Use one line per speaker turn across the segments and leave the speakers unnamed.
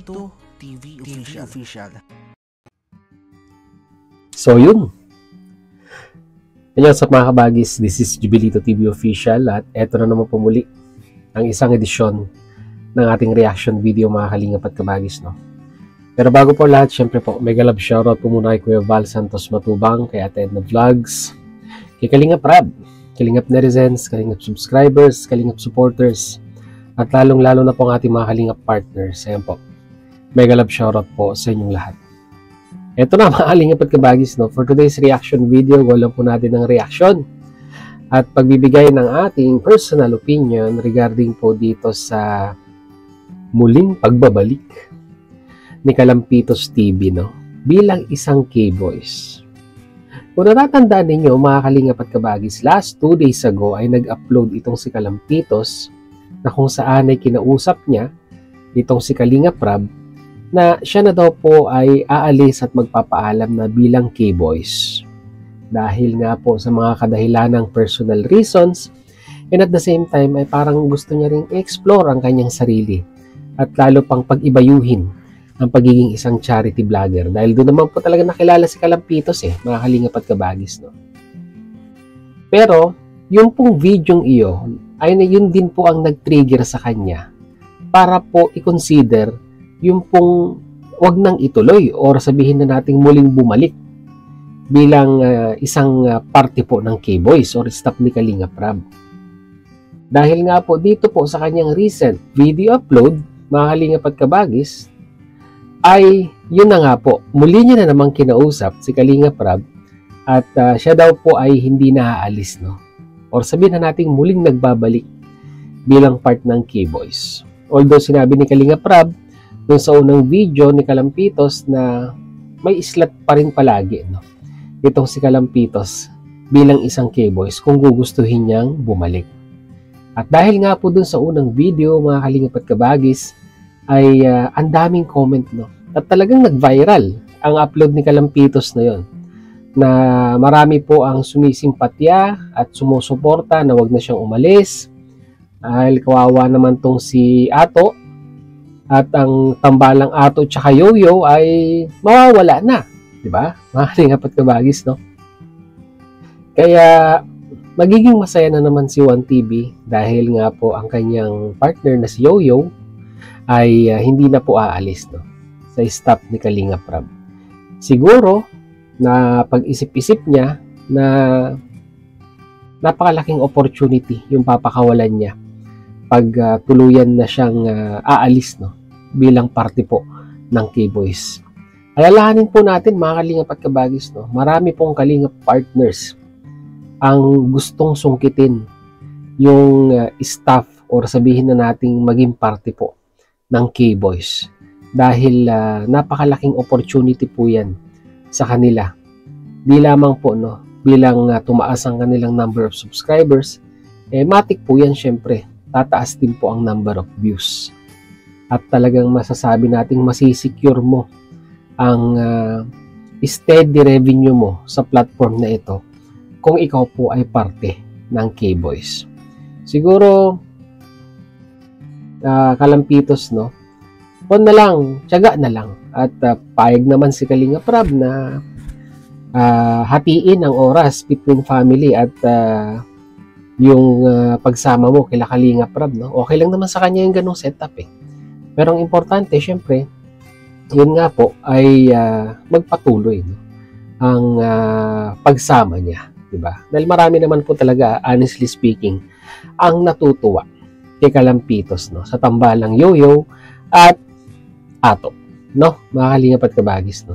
Jubilito TV Official.
So yun. Ayun sa mga kabagis, this is Jubilito TV Official at eto na naman po muli ang isang edisyon ng ating reaction video mga kalingap at kabagis, no? Pero bago po lahat, syempre po, mega love shoutout po muna kay Kuya Val Santos Matubang, kay Ate Edna Vlogs, kay Kalingap Rab, Kalingap Netizens, Kalingap Subscribers, Kalingap Supporters, at lalong-lalo na po ang ating mga Kalingap Partners. Ayan po, mega love shoutout po sa inyong lahat. Ito na mga kalingap at kabagis, no? For today's reaction video, walang po natin ng reaction at pagbibigay ng ating personal opinion regarding po dito sa muling pagbabalik ni Kalampitos TV, no? Bilang isang K-Boys. Kung natatandaan ninyo mga kalingap at kabagis, last 2 days ago ay nag-upload itong si Kalampitos na kung saan ay kinausap niya itong si Kalingap Rab na siya na daw po ay aalis at magpapaalam na bilang K-Boys. Dahil nga po sa mga kadahilanang personal reasons, and at the same time ay parang gusto niya ring explore ang kanyang sarili at lalo pang pag-ibayuhin ang pagiging isang charity vlogger. Dahil doon naman po talaga nakilala si Kalampitos mga kalingap at kabagis, no? Pero yung pong videong iyon ay yun din po ang nag-trigger sa kanya para po i-consider yung pong wag nang ituloy or sabihin na nating muling bumalik bilang isang parte po ng K-Boys or staff ni Kalingap Rab. Dahil nga po dito po sa kanyang recent video upload, mga kalingap at kabagis, ay yun na nga po, muli niya na namang kinausap si Kalingap Rab at siya daw po ay hindi naaalis, no? Or sabihin na nating muling nagbabalik bilang part ng K-Boys. Although sinabi ni Kalingap Rab doon sa unang video ni Kalampitos na may islat pa rin palagi, no? Itong si Kalampitos bilang isang K-Boys kung gugustuhin niyang bumalik. At dahil nga po doon sa unang video mga kalingap at kabagis ay ang daming comment, no? At talagang nag-viral ang upload ni Kalampitos na yon, na marami po ang sumisimpatya at sumusuporta na wag na siyang umalis dahil kawawa naman tong si Ato. At ang tambalang Ato tsaka Yoyo ay mawawala na, di ba? Mga kalingap at kabagis, no? Kaya magiging masaya na naman si One TV dahil nga po ang kanyang partner na si Yoyo ay hindi na po aalis, no? Sa staff ni Kalingap Rab. Siguro na pag-isip-isip niya na napakalaking opportunity yung papakawalan niya pag tuluyan na siyang aalis, no? Bilang parte po ng K-Boys. Alalahanin po natin mga kalingap at kabagis, no? Marami pong kalingap partners ang gustong sungkitin yung staff or sabihin na nating maging parte po ng K-Boys. Dahil napakalaking opportunity po yan sa kanila. Di lamang po, no? Bilang tumaas ang kanilang number of subscribers, matik po yan syempre. Tataas din po ang number of views. At talagang masasabi nating masisecure mo ang steady revenue mo sa platform na ito kung ikaw po ay parte ng K-Boys. Siguro, Kalampitos, no? O na lang, tiyaga na lang. At payag naman si Kalingap Rab na hatiin ang oras between family at yung pagsama mo kila Kalingap Rab, no? Okay lang naman sa kanya yung ganong setup Pero ang importante, syempre, yun nga po ay magpatuloy, no? Ang pagsama niya, di ba? Dahil marami naman po talaga, honestly speaking, ang natutuwa kay Kalampitos, no? Sa tambalang Yoyo at Ato, no? Mga kalingap at kabagis, no?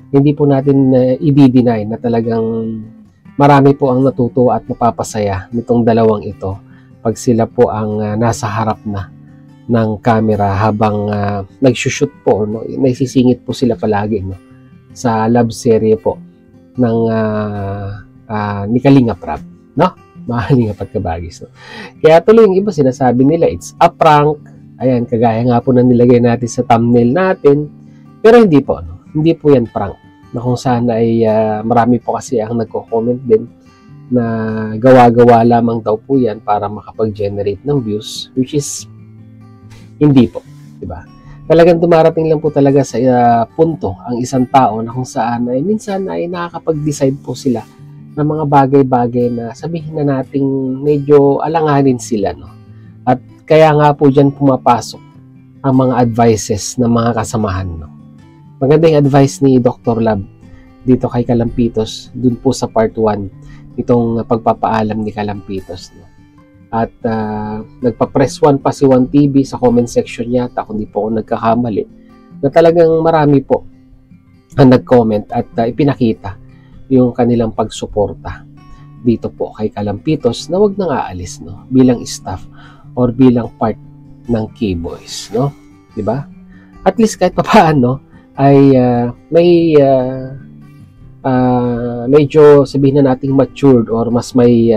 Hindi po natin i-deny na talagang marami po ang natutuwa at mapapasaya nitong dalawang ito pag sila po ang nasa harap na ng camera habang nagsushoot po, no? Naisisingit po sila palagi, no? Sa love serie po ng ni Kalingap Rab, no? Mga kalingap at kabagis, no? Kaya tuloy yung iba sinasabi nila it's a prank. Ayan, kagaya nga po na nilagay natin sa thumbnail natin, pero hindi po, no? Hindi po yan prank, na kung saan ay marami po kasi ang nagko-comment din na gawa-gawa lamang daw po yan para makapag-generate ng views, which is hindi po. di ba? Talagang dumarating lang po talaga sa punto ang isang tao na kung saan ay minsan ay nakakapag-decide po sila ng mga bagay-bagay na sabihin na nating medyo alanganin sila, no? At kaya nga po dyan pumapasok ang mga advices ng mga kasamahan, no? Maganda yung advice ni Dr. Lab dito kay Kalampitos, dun po sa part 1, itong pagpapaalam ni Kalampitos, no? At nagpa-press 1 pa si 1TV sa comment section yata, kung di po ako nagkakamali, na talagang marami po ang nag-comment at ipinakita yung kanilang pagsuporta dito po kay Kalampitos na wag nang aalis, no, bilang staff or bilang part ng K-Boys, no, di ba? At least kahit papaano ay may medyo sabihin na nating matured or mas may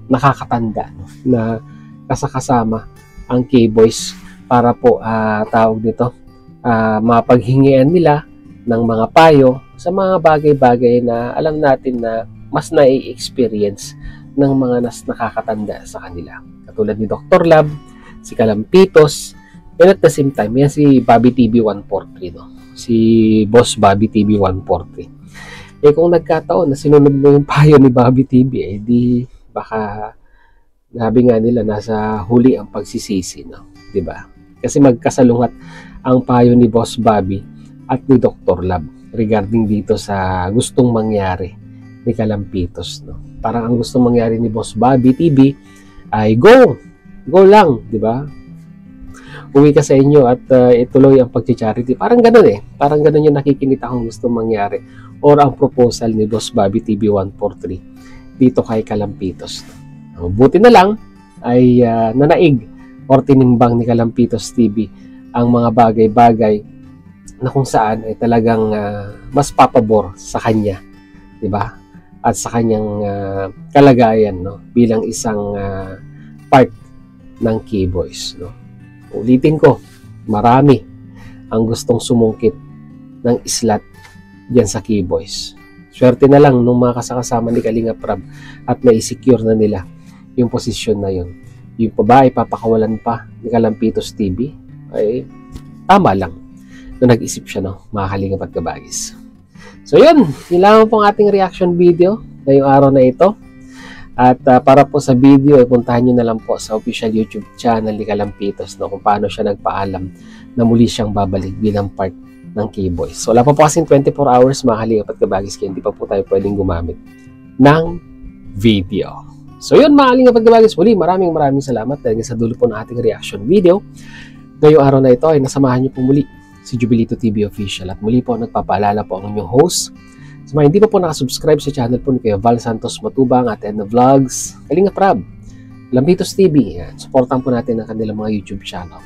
nakakatanda, no, na kasama ang K-Boys para po tawag dito mapaghingian nila ng mga payo sa mga bagay-bagay na alam natin na mas nai-experience ng mga nakakatanda sa kanila. Katulad ni Dr. Lab, si Kalampitos, and at the same time, yan si Bobby TV 143, no? Si Boss Bobby TV 143. Kung nagkataon na sinunod mo yung payo ni Bobby TV, di baka sabi nga nila nasa huli ang pagsisisi, no? Diba? Kasi magkasalungat ang payo ni Boss Bobby at ni Dr. Lab regarding dito sa gustong mangyari ni Kalampitos, no? Parang ang gustong mangyari ni Boss Bobby TV ay go lang, diba? Uwi ka sa inyo at ituloy ang pag-charity. Parang ganun Parang ganun yung nakikinita kung gusto mangyari or ang proposal ni Boss Bobby TV 143 dito kay Kalampitos. Buti na lang ay nanaig or tinimbang ni Kalampitos TV ang mga bagay-bagay na kung saan ay talagang mas papabor sa kanya, di ba? At sa kanyang kalagayan, no, bilang isang part ng K-Boys, no. Ulitin ko, marami ang gustong sumungkit ng islat diyan sa K-Boys. Swerte na lang nung mga kasakasama ni Kalinga Prab at na-secure na nila yung posisyon na yun. Yung pa ba ay papakawalan pa ni Kalampitos TV? Ay tama lang na nag-isip siya, no, mga Kalingap at Kabagis. So yun lang po ang ating reaction video ngayong araw na ito. At para po sa video, puntahan nyo na lang po sa official YouTube channel ni Kalampitos, no, kung paano siya nagpaalam na muli siyang babalik bilang part ng K-Boys. So wala pa po kasing 24 hours mga Kalingap at Kabagis, kaya hindi pa po tayo pwedeng gumamit ng video. So yun mga Kalingap at Kabagis, muli maraming salamat dahil sa dulo po ng ating reaction video. Ngayong araw na ito ay nasamahan nyo po muli si Jubilito TV Official at muli po nagpapaalala po ang inyong host. Sa mga hindi pa po nakasubscribe sa channel po ni Kuya Val Santos Matubang at Edna Vlogs, Kalinga Prab, Kalampitos TV, yan, supportan po natin ang kanilang mga YouTube channel.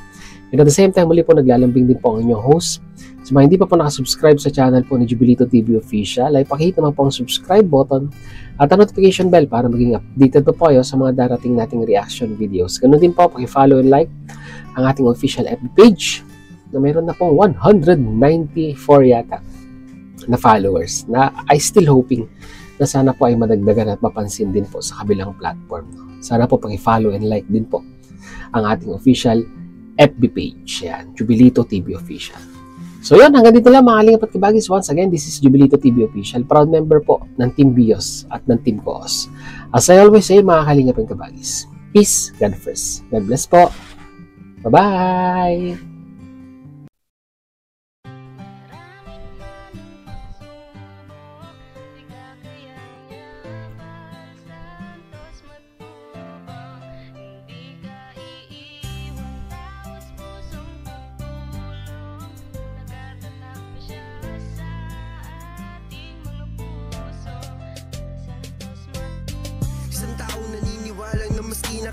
And at the same time, muli po naglalambing din po ang inyong host. Sa mga hindi pa po nakasubscribe sa channel po ni Jubilito TV Official, ay pakihit naman po ang subscribe button at ang notification bell para maging updated po kayo sa mga darating nating reaction videos. Ganun din po, pakifollow and like ang ating official FB page na mayroon na pong 194 yata na followers na I still hoping na sana po ay madagdagan at mapansin din po sa kabilang platform. Sana po paki-follow and like din po ang ating official FB page. Yan, Jubilito TV Official. So yun, hanggang dito lang mga Kalingap at Kabagis. Once again, this is Jubilito TV Official, proud member po ng Team Bios at ng Team Koos. As I always say mga Kalingap at Kabagis, peace, God first. God bless po. Bye-bye!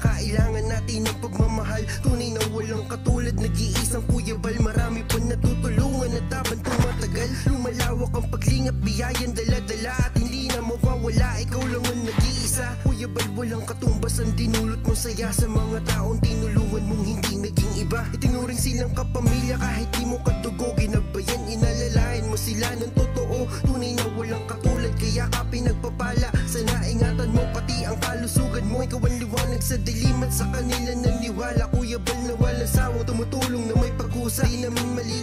Kailangan natin ng pagmamahal, tunay na walang katulad, nag-iisang Kuya Bal, marami pa natutulungan at habang tumatagal, lumalawak ang paglingap, biyayan dala-dala at hindi na mawawala, ikaw lang ang nag-iisa. Kuya Bal, walang katumbas ang dinulot mo saya sa mga taong tinulungan mong hindi naging iba. Itinuring silang kapamilya kahit di mo kadugo, ginagbayan, inalalayan mo sila ng totoo, tunay na walang katulad, kaya ka pinagpapala. Sana ingatan mo pati ang kalusugan mo, ikaw ang liwanag sa dilim at sa kanila naniwala. Kuya Bal na walang sawang tumutulong na may pag sa di namin mali